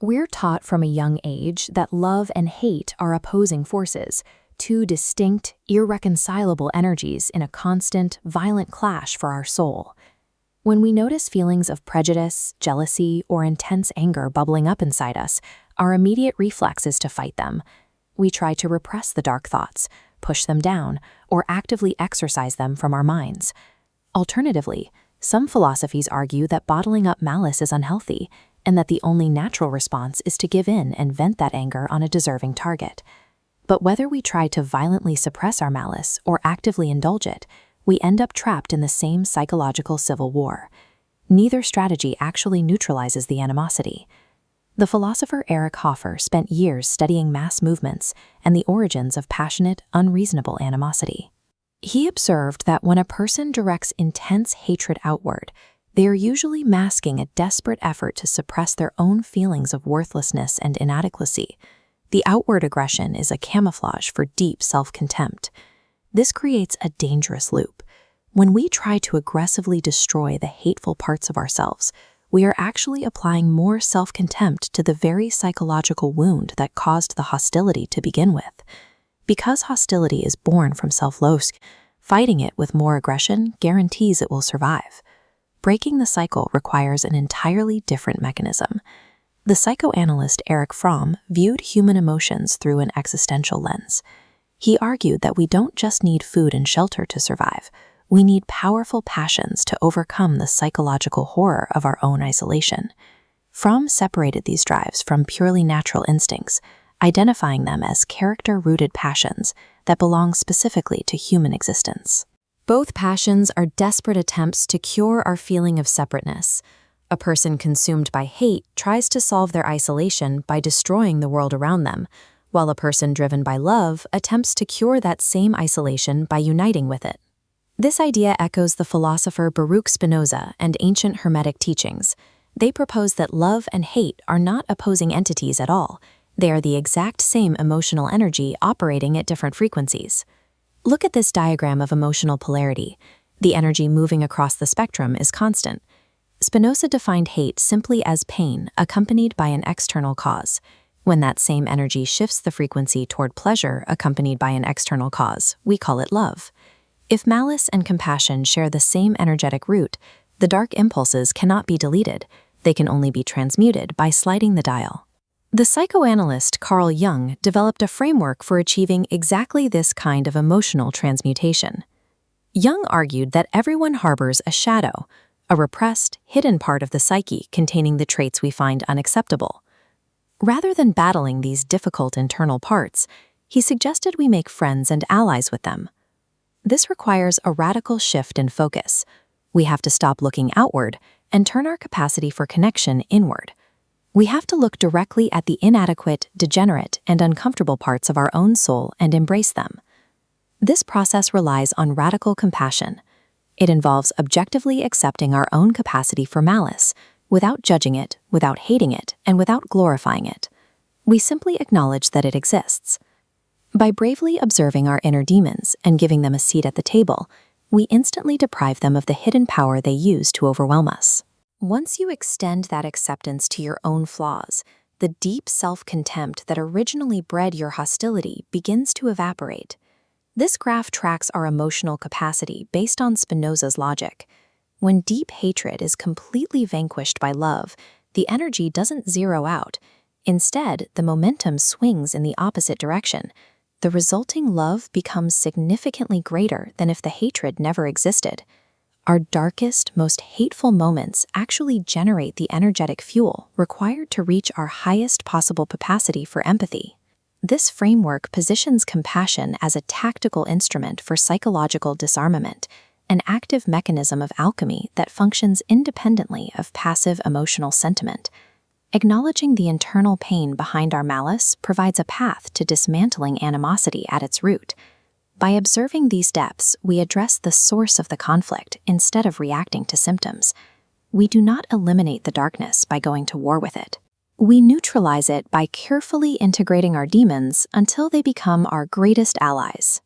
We're taught from a young age that love and hate are opposing forces, two distinct, irreconcilable energies in a constant, violent clash for our soul. When we notice feelings of prejudice, jealousy, or intense anger bubbling up inside us, our immediate reflex is to fight them. We try to repress the dark thoughts, push them down, or actively exorcise them from our minds. Alternatively, some philosophies argue that bottling up malice is unhealthy, and that the only natural response is to give in and vent that anger on a deserving target. But whether we try to violently suppress our malice or actively indulge it, we end up trapped in the same psychological civil war. Neither strategy actually neutralizes the animosity. The philosopher Eric Hoffer spent years studying mass movements and the origins of passionate, unreasonable animosity. He observed that when a person directs intense hatred outward, they are usually masking a desperate effort to suppress their own feelings of worthlessness and inadequacy. The outward aggression is a camouflage for deep self-contempt. This creates a dangerous loop. When we try to aggressively destroy the hateful parts of ourselves, we are actually applying more self-contempt to the very psychological wound that caused the hostility to begin with. Because hostility is born from self-loathing, fighting it with more aggression guarantees it will survive. Breaking the cycle requires an entirely different mechanism. The psychoanalyst Erich Fromm viewed human emotions through an existential lens. He argued that we don't just need food and shelter to survive. We need powerful passions to overcome the psychological horror of our own isolation. Fromm separated these drives from purely natural instincts, identifying them as character-rooted passions that belong specifically to human existence. Both passions are desperate attempts to cure our feeling of separateness. A person consumed by hate tries to solve their isolation by destroying the world around them, while a person driven by love attempts to cure that same isolation by uniting with it. This idea echoes the philosopher Baruch Spinoza and ancient Hermetic teachings. They propose that love and hate are not opposing entities at all. They are the exact same emotional energy operating at different frequencies. Look at this diagram of emotional polarity. The energy moving across the spectrum is constant. Spinoza defined hate simply as pain accompanied by an external cause. When that same energy shifts the frequency toward pleasure accompanied by an external cause, we call it love. If malice and compassion share the same energetic root, the dark impulses cannot be deleted. They can only be transmuted by sliding the dial. The psychoanalyst Carl Jung developed a framework for achieving exactly this kind of emotional transmutation. Jung argued that everyone harbors a shadow, a repressed, hidden part of the psyche containing the traits we find unacceptable. Rather than battling these difficult internal parts, he suggested we make friends and allies with them. This requires a radical shift in focus. We have to stop looking outward and turn our capacity for connection inward. We have to look directly at the inadequate, degenerate, and uncomfortable parts of our own soul and embrace them. This process relies on radical compassion. It involves objectively accepting our own capacity for malice, without judging it, without hating it, and without glorifying it. We simply acknowledge that it exists. By bravely observing our inner demons and giving them a seat at the table, we instantly deprive them of the hidden power they use to overwhelm us. Once you extend that acceptance to your own flaws, the deep self-contempt that originally bred your hostility begins to evaporate. This graph tracks our emotional capacity based on Spinoza's logic. When deep hatred is completely vanquished by love, the energy doesn't zero out. Instead, the momentum swings in the opposite direction. The resulting love becomes significantly greater than if the hatred never existed. Our darkest, most hateful moments actually generate the energetic fuel required to reach our highest possible capacity for empathy. This framework positions compassion as a tactical instrument for psychological disarmament, an active mechanism of alchemy that functions independently of passive emotional sentiment. Acknowledging the internal pain behind our malice provides a path to dismantling animosity at its root. By observing these depths, we address the source of the conflict instead of reacting to symptoms. We do not eliminate the darkness by going to war with it. We neutralize it by carefully integrating our demons until they become our greatest allies.